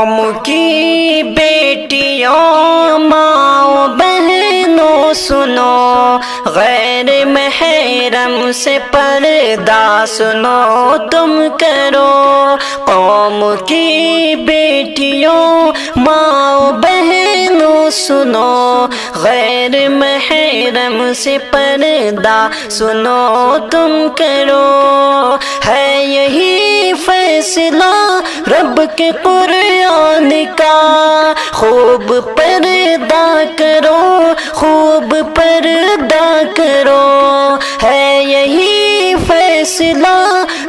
قوم کی بیٹیوں ماؤں بہنوں سنو، غیر محرم سے پردہ سنو تم کرو۔ قوم کی بیٹیوں ماؤں بہنوں سنو، غیر محرم سے پردہ سنو تم کرو۔ ہے یہی فیصلہ رب کے قرآن کا، خوب پردہ کرو، خوب پردہ کرو۔ ہے یہی فیصلہ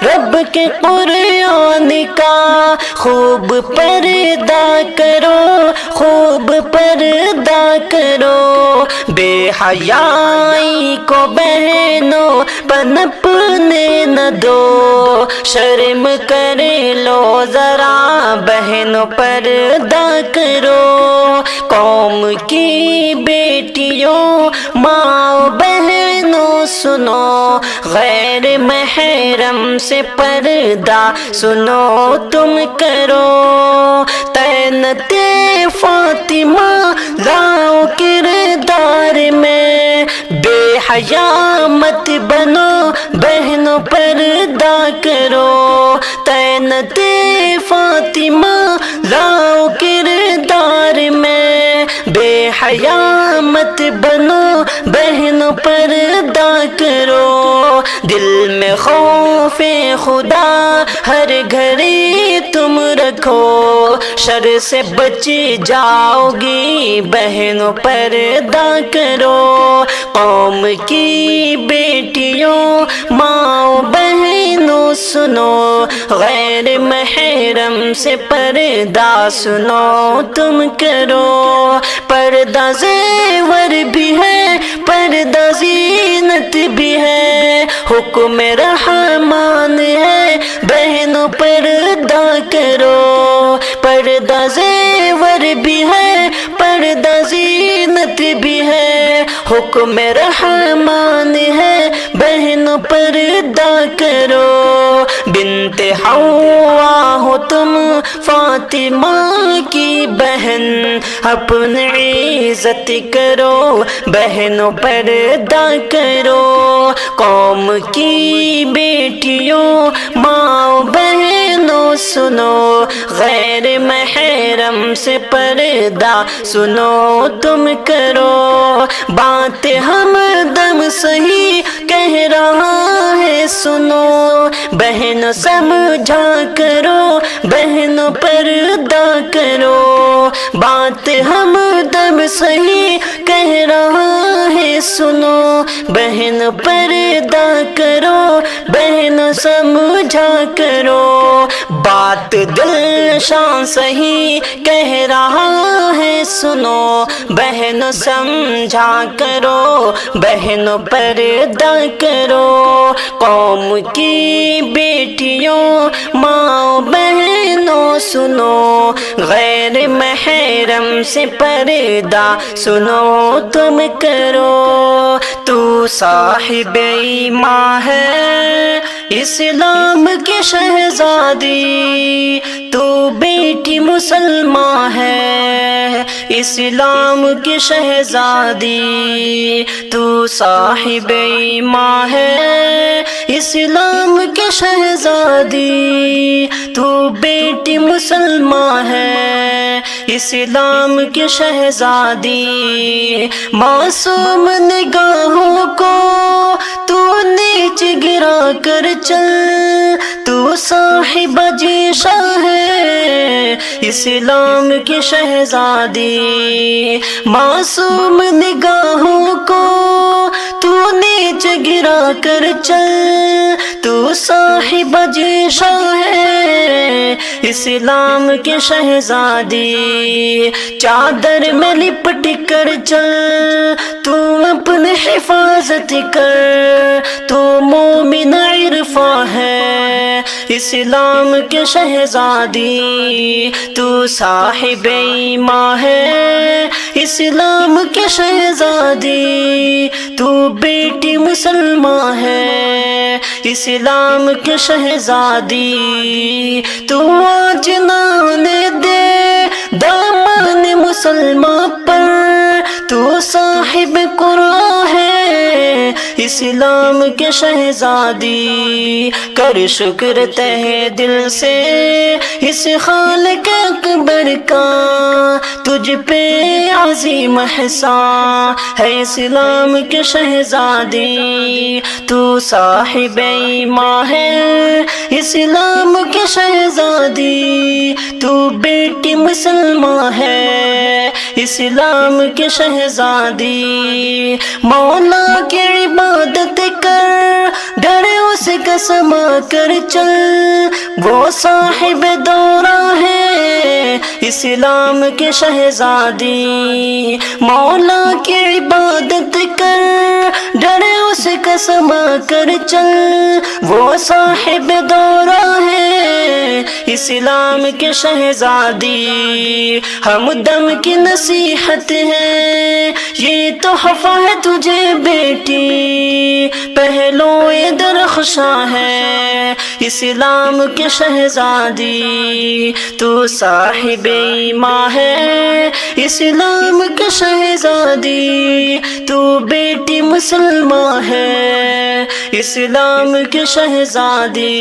رب کے قرآن کا، خوب پردہ کرو، خوب پردہ کرو۔ بے حیائی کو بہنوں پنپنے نہ دو، شرم کر لو ذرا بہنوں پردہ کرو۔ قوم کی بیٹیوں ماں بہنوں سنو، غیر محرم سے پردہ سنو تم کرو۔ طعنت فاطمہ لاؤ کردار میں، بے حیا مت بنو بہنوں پردہ کرو۔ طعنت فاطمہ لاؤ کردار میں، بے حیا مت بنو بہنوں پردہ کرو۔ دل میں خوف خدا ہر گھڑی تم رکھو، شر سے بچ جاؤ گی بہنوں پردہ کرو۔ قوم کی بیٹیوں ماؤں بہنوں سنو، غیر محرم سے پردہ سنو تم کرو۔ پردہ زیور بھی ہے، پردہ زینت بھی ہے، حکم رحمان ہے بہنوں پردہ کرو۔ پردہ زیور بھی ہے، پردہ زینت بھی ہے، حکم رحمان ہے بہنوں پردہ کرو۔ بنت حوا ہو تم فاطمہ کی بہن، اپنی عزت کرو بہنوں پردہ کرو۔ قوم کی بیٹیوں ماں بہنوں سنو، غیر محرم سے پردہ سنو تم کرو۔ بات ہمدم صحیح کہہ رہا ہے سنو، بہن سمجھا کرو بہنوں پردہ کرو۔ بات ہمدم صحیح کہہ رہا ہے سنو، بہن پردہ کرو، بہن سمجھا کرو۔ بات دل شان صحیح کہہ رہا ہے سنو، بہن سمجھا کرو، بہن پردہ کرو۔ قوم کی بیٹیوں ماں بہنوں سنو، غیر محرم سے پردہ سنو تم کرو۔ تو صاحب ایمان ہے اسلام کی شہزادی، تو بیٹی مسلمان ہے اسلام کی شہزادی، تو صاحب ایمان ہے اسلام کی شہزادی، تو بیٹی مسلمان ہے اسلام کی شہزادی۔ معصوم نگاہوں کو تو نیچے گرا کر چل، تو صاحب جیشا ہے اسلام کی شہزادی۔ معصوم نگاہوں کو تو نیچے گرا کر چل، تو صاحب جیشا ہے اسلام کی شہزادی۔ چادر میں لپٹ کر چل، تو اپنے حفاظت کر، تو مومن عرفاں ہے اسلام کے شہزادی، تو صاحب ایمان ہے اسلام کے شہزادی، تو بیٹی مسلمان ہے اسلام کے شہزادی۔ تو آج نانے دے صاحب قرآن ہے اسلام کے شہزادی، کر شکر تہ دل سے اس خالق اکبر کا، تجھ پہ عظیم احسان ہے اسلام کے شہزادی، تو صاحب ایمان ہے اسلام کے شہزادی، تو بیٹی مسلمان ہے اسلام کے شہزادی، مولا کی عبادت کر ڈرے اس کا سما کر چل، وہ صاحب دورہ ہے اسلام کے شہزادی، مولا کی عبادت کر ڈرے اس کا سما کر چل، وہ صاحب دورہ ہے اسلام کے شہزادی، ہمدم کی نصیحت ہے یہ تحفہ ہے تجھے بیٹی، پہلو درخشاں ہے اسلام کے شہزادی، تو صاحب ایمان ہے اسلام کے شہزادی، تو بیٹی مسلمان ہے اسلام کے شہزادی۔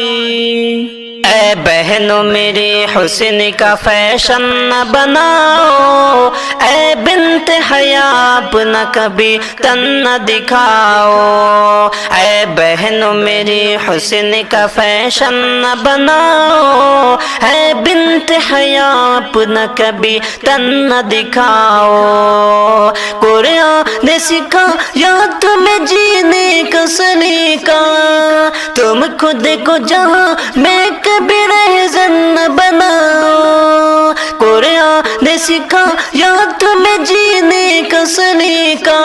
اے بہنوں میرے حسن کا فیشن نہ بناؤ، اے بنت حیا اپنا کبھی تن نہ دکھاؤ، اے بہنوں میرے حسن کا فیشن نہ بناؤ، اے بنت حیا اپنا کبھی تن نہ دکھاؤ، قرآن نے سکھایا تمہیں جینے کا سلیقہ، تم خود کو جہاں میں کبھی رہزن نہ بناؤ، قرآن نے سکھایا تمہیں جینے کا سلیقہ،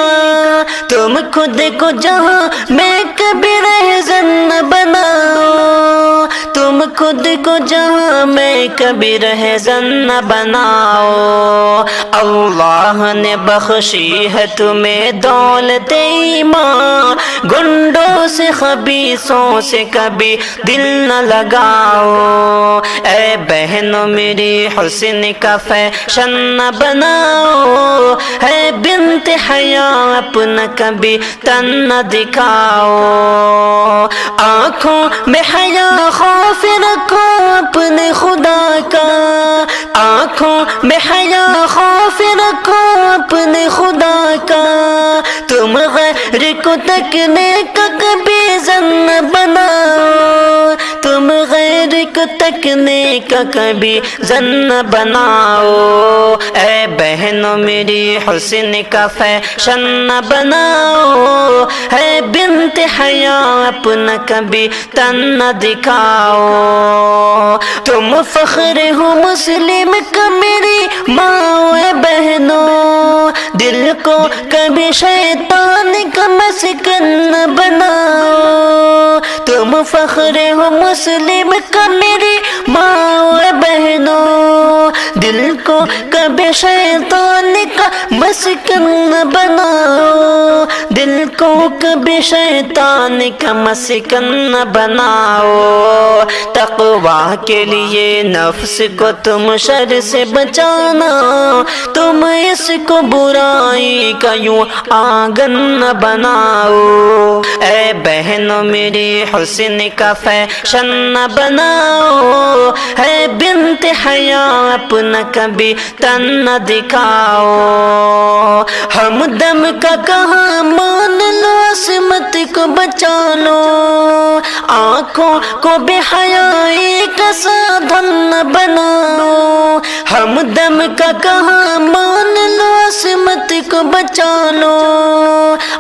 تم خود کو جہاں میں کبھی رہزن نہ بناؤ، تم خود کو جہاں میں کبھی رہزن نہ بناؤ، اللہ نے بخشی ہے تمہیں دولت ایمان، گنڈوں سے خبیثوں سے کبھی دل نہ لگاؤ، اے بہنوں میری حسن کا فیشن نہ بناؤ، اے بنت حیا اپنا کبھی تن نہ دکھاؤ، آنکھوں میں حیا خوف رکھو اپنے خدا کا، آنکھوں میں حیا خوف رکھو اپنے خدا کا، تم غیر کو تکنے کا کبھی زن نہ بناؤ، تم غیر کو تکنے کا کبھی زن نہ بناؤ، اے بہنوں میری حسن کا فیشن نہ بناؤ، اے بنت حیا اپنا کبھی تن نہ دکھاؤ، تم فخر ہو مسلم کا میری ماں اے بہنوں، دل کو کبھی شیطان کا مسکن نہ بناؤ، تم فخر ہو مسلم کا میری ماں اے بہنوں، دل کو کبھی شیطان کا مسکن نہ بناؤ، دل کو کبھی شیطان کا مسکن نہ بناؤ، تقویٰ کے لیے نفس کو تم شر سے بچانا، تم اس کو برائی کا یوں آنگن نہ بناؤ، اے بہنوں میری حسن کا فیشن نہ بناؤ، اے بنت حیا اپنا کبھی تن نہ دکھاؤ، ہمدم کا کہاں مان لو عصمت کو بچا لو، آنکھوں کو بے حیائی کا سادھن نہ بناؤ، ہمدم کا کہاں مان لو عصمت کو بچا لو،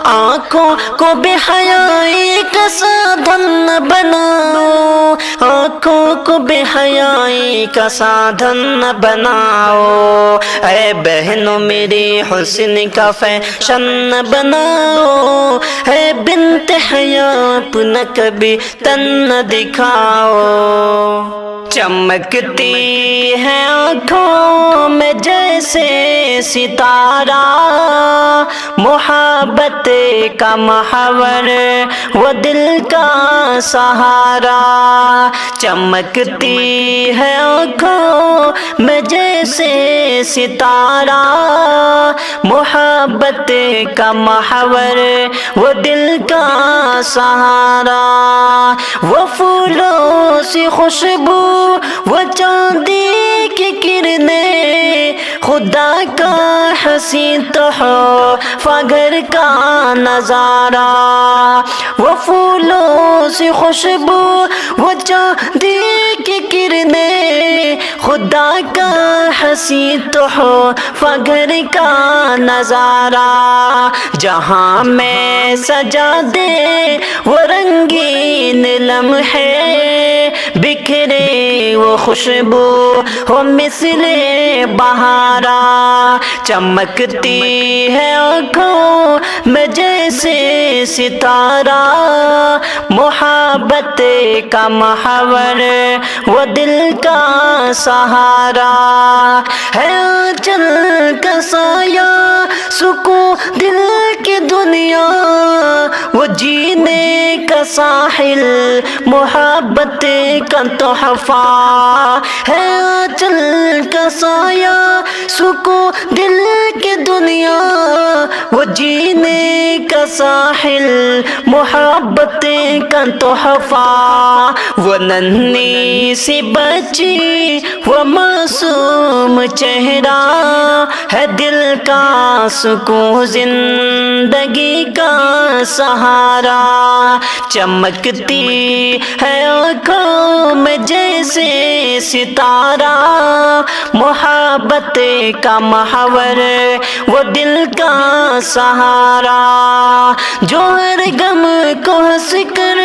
آنکھوں کو بے حیائی کا سادھن نہ بناؤ، آنکھوں کو بے حیائی کا سادھن نہ بناؤ، اے بہنوں میری حسن کا فیشن نہ بناؤ، اے بنت حیا اپنا کبھی تن نہ دکھاؤ، چمکتی ہے آنکھوں میں جیسے ستارہ، محبت کا محور وہ دل کا سہارا، چمکتی ہے آنکھوں میں جیسے جیسے ستارہ، محبت کا محور وہ دل کا سہارا، وہ پھولوں سی خوشبو وہ چاندی کی کرنیں، خدا کا حسین تحفہ گھر کا نظارہ، وہ پھولوں سی خوشبو وہ چاندی کی کرنیں، خدا کا حسین تحفہ گھر کا نظارہ، جہاں میں سجا دے وہ رنگین لمحے، بکھرے وہ خوشبو ہو مثل بہارا، چمکتی ہے آنکھوں میں جیسے ستارہ، محبت کا محور وہ دل کا سہارا، ہے آنچل کا سایہ سکون دل کی دنیا، وہ جینے کا ساحل محبت کا تحفہ، ہے آنچل کا سایہ سکون دل کی دنیا، وہ جینے کا ساحل محبت کا تحفہ، وہ ننھی سی بچی وہ معصوم چہرہ، ہے دل کا سکون زندگی کا سہارا، چمکتی ہے آنکھوں میں جیسے ستارہ، محبت کا محور وہ دل کا سہارا، جو ہر غم کو ہنس کر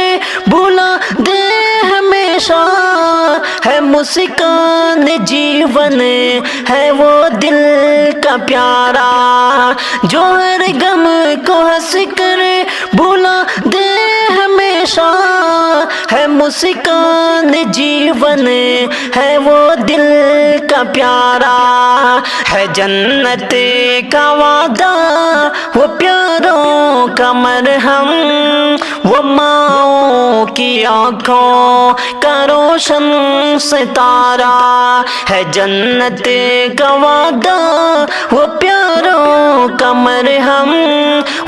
بھولا دے ہمیشہ، ہے مسکان جیون ہے وہ دل کا پیارا، جو ہر غم کو ہنس کر بھولا دے ہمیشہ، ہے مسکان جیون ہے وہ دل کا پیارا، ہے جنت کا وعدہ وہ پیاروں کا مرہم، وہ ماؤں کی آنکھوں کا روشن ستارہ، ہے جنت کا وعدہ وہ پیاروں کا مرہم،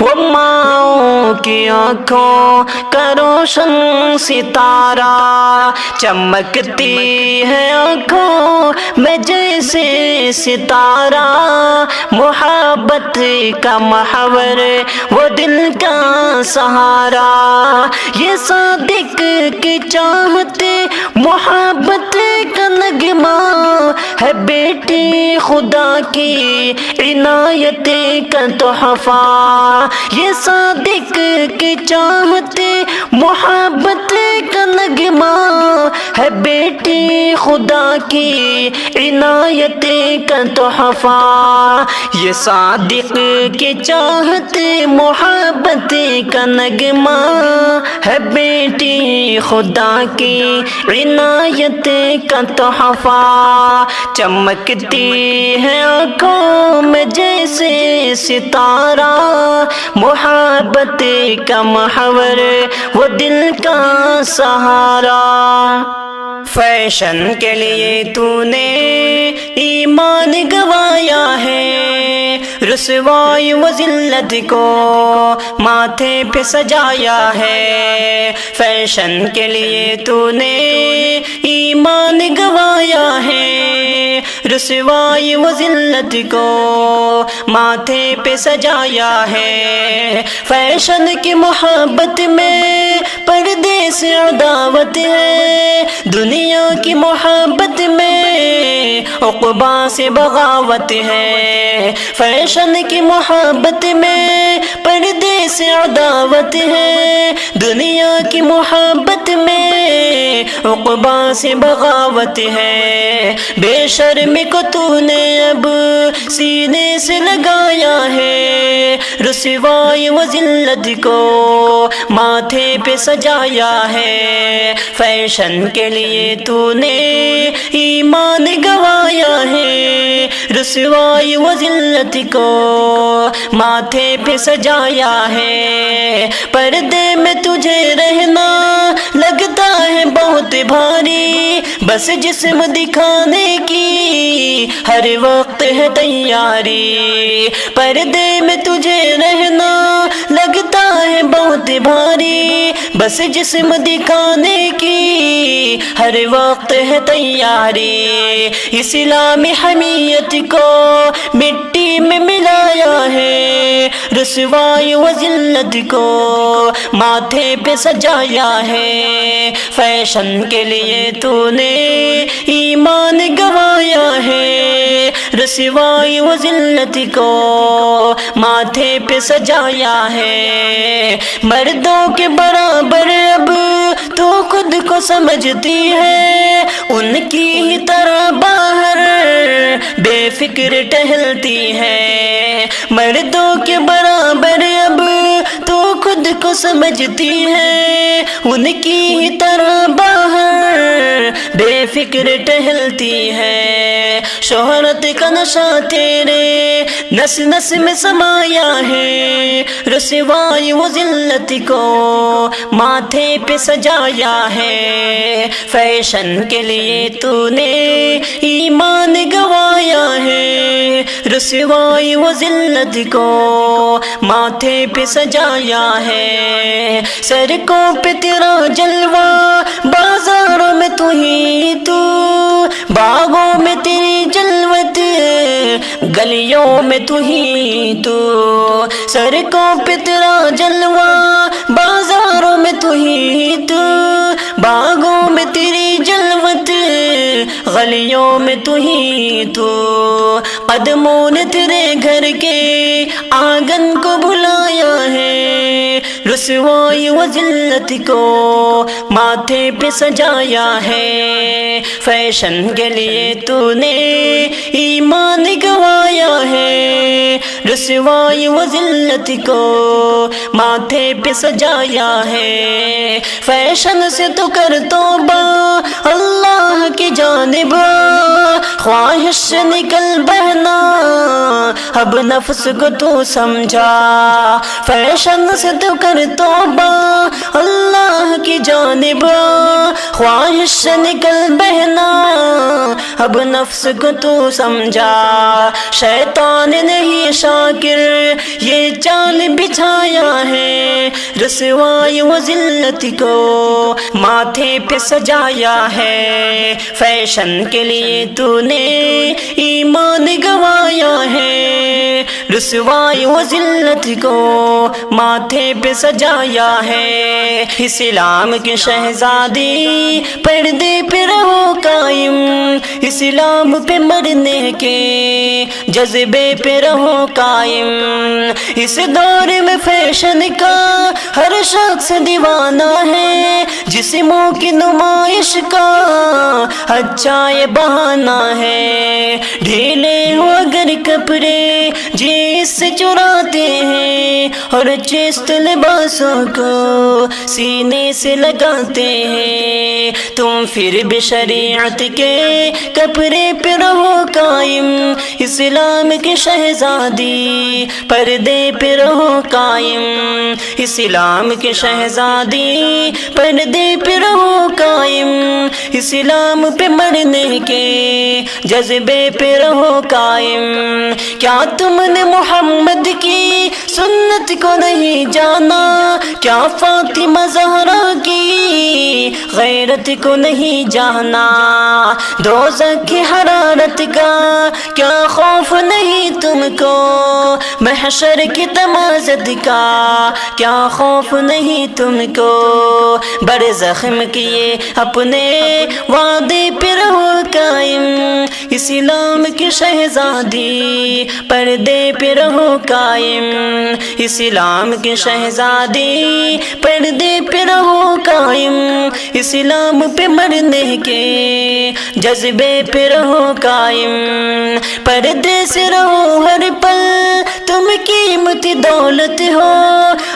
وہ ماؤں کی آنکھوں کا روشن ستارہ، چمکتی ہے آنکھوں میں جیسے ستارہ، محبت کا محور وہ دل کا سہارا، یہ صادق کی چاہتے محبت کا نغمہ، ہے بیٹی خدا کی عنایت کا تحفہ، یہ صادق کی چاہتے محبت کا نغمہ، ہے بیٹی خدا کی عنایت کا تحفہ، یہ صادق کی چاہتے محبت کا نغمہ، ہے بیٹی خدا کی عنایت کا تحفہ، چمکتی ہے آنکھوں میں جیسے ستارہ، محبت کا محور وہ دل کا سہارا، فیشن کے لیے تو نے ایمان گوایا ہے، رسوائی و ذلت کو ماتھے پہ سجایا ہے، فیشن کے لیے تو نے ایمان گوایا ہے، رسوائی و ذلت کو ماتھے پہ سجایا ہے، فیشن کی محبت میں پردے سے عداوت ہے، دنیا کی محبت میں عقبہ سے بغاوت ہے، فیشن کی محبت میں پردے سے عداوت ہے، دنیا کی محبت میں عقبہ سے بغاوت ہے، بے شرمی کو تو نے اب سینے سے لگایا ہے، رسوائی و ذلت کو ماتھے پہ سجایا ہے، فیشن کے لیے تو نے ایمان گوایا ہے، رسوائی و ذلت کو ماتھے پہ سجایا ہے، پردے میں تجھے رہنا لگتا ہے بہت بھاری، بس جسم دکھانے کی ہر وقت ہے تیاری، پردے میں تجھے رہنا لگتا ہے بہت بھاری، بس جسم دکھانے کی ہر وقت ہے تیاری، اسلامی حمیت کو مٹی میں ملایا ہے، رسوائی و ذلت کو ماتھے پہ سجایا ہے، فیشن کے لیے تو نے ایمان گوایا ہے، رسوائی و ذلت کو ماتھے پہ سجایا ہے، مردوں کے برابر اب تو خود کو سمجھتی ہے، ان کی ہی طرح باہر بے فکر ٹہلتی ہے، مردوں کے برابر اب تو خود کو سمجھتی ہے، ان کی ہی طرح باہر بے فکر ٹہلتی ہے، شہرت کا نشہ تیرے نس نس میں سمایا ہے، رسوائی و ذلت کو ماتھے پہ سجایا ہے، فیشن کے لیے تو نے ایمان گوایا ہے، رسوائی و ذلت کو ماتھے پہ سجایا ہے، سڑکوں پہ تیرا جلوہ، بازاروں میں تو ہی تو، باغوں میں تیری جلوت، گلیوں میں تو ہی تو، سڑکوں پہ تیرا جلوہ، بازاروں میں تو ہی تو، باغوں میں تیری جلوت، گلیوں میں تو ہی تو، قدموں نے تیرے گھر کے آنگن کو بلایا ہے، رسوائی و ذلت کو ماتھے پہ سجایا ہے، فیشن کے لیے تو نے ایمان گوایا ہے، رسوائی و ذلت کو ماتھے پہ سجایا ہے، فیشن سے تو کر توبہ اللہ کی جانب، خواہش سے نکل بہنا اب نفس کو تو سمجھا، فیشن سے تو کر توبہ اللہ کی جانب، خواہش سے نکل بہنا اب نفس کو تو سمجھا، شیطان نے ہی شاکر یہ چال بچھایا ہے، رسوائی و ذلت کو ماتھے پہ سجایا ہے، فیشن کے لیے تو نے ایمان گوایا ہے، رسوائی و ذلت کو ماتھے پہ سجایا ہے، اسلام کے شہزادی پردے پہ رہو قائم، اسلام پہ مرنے کے جذبے پہ رہو قائم، اس دور میں فیشن کا ہر شخص دیوانہ ہے، جسموں کی نمائش کا اچھا یہ بہانہ ہے، ڈھیلے ہو اگر کپڑے جس سے چراتے ہیں، اور چست لباسوں کو سینے سے لگاتے ہیں، تم پھر بھی شریعت کے کپڑے پہ رہو قائم، اسلام کے شہزادی پردے پہ رہو قائم، اسلام کے شہزادی پردے پہ رہو قائم، اسلام پہ مرنے کے جذبے پہ رہو قائم، کیا تم نے محمد کی سنت کو نہیں جانا، کیا فاطمہ زہرا کی غیرت کو نہیں جانا، دوزخ کی حرارت کا کیا خوف نہیں تم کو، محشر کی تمازت کا کیا خوف نہیں تم کو، بڑے زخم کیے اپنے وعدے پہ رہو قائم، اسلام کی شہزادی پردے پہ رہو قائم، اسلام کی شہزادی پردے پہ رہو قائم، اسلام پہ مرنے کے جذبے پہ رہو قائم، پردے سے رہو ہر پل، تم قیمتی دولت ہو،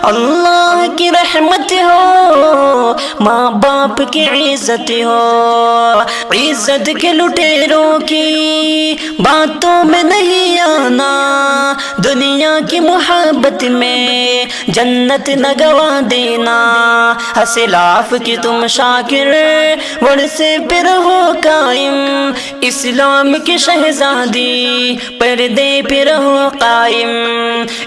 اللہ کی رحمت ہو، ماں باپ کی عزت ہو، عزت کے لٹیروں کی باتوں میں نہیں آنا، دنیا کی محبت میں جنت نہ گوا دینا، اسلاف کی تم شاکر ورثے پہ رہو قائم، اسلام کی شہزادی پردے پہ رہو قائم،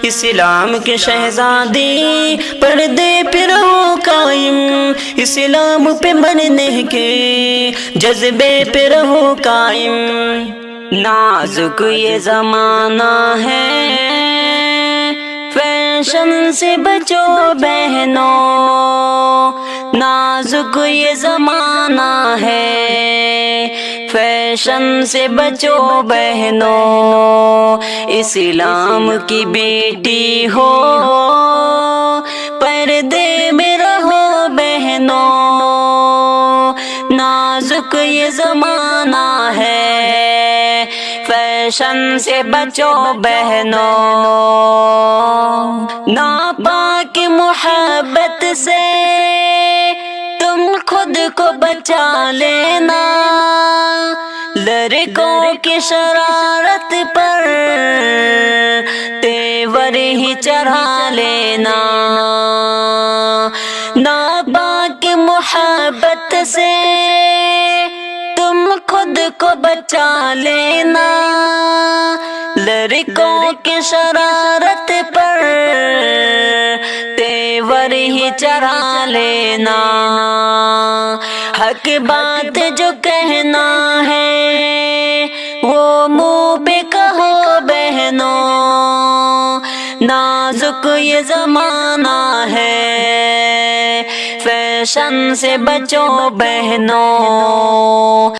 اسلام کی شہزادی پردے پہ رہو قائم، اسلام پہ مرنے کے جذبے پہ رہو قائم۔ نازک یہ زمانہ ہے، فیشن سے بچو بہنوں، نازک یہ زمانہ ہے، فیشن سے بچو بہنوں، اسلام کی بیٹی ہو پردے میں رہو بہنوں، نازک یہ زمانہ ہے، فیشن سے بچو بہنوں، ناپاک محبت سے تم خود کو بچا لینا، لڑکوں کی شرارت پر تیور ہی چڑھا لینا، ناپاک محبت سے تم خود کو بچا لینا، لڑکوں کی شرارت پر تیور ہی چڑھا لینا، حق بات جو کہنا ہے وہ منہ پہ کہو بہنوں، نازک یہ زمانہ ہے، فیشن سے بچو بہنوں۔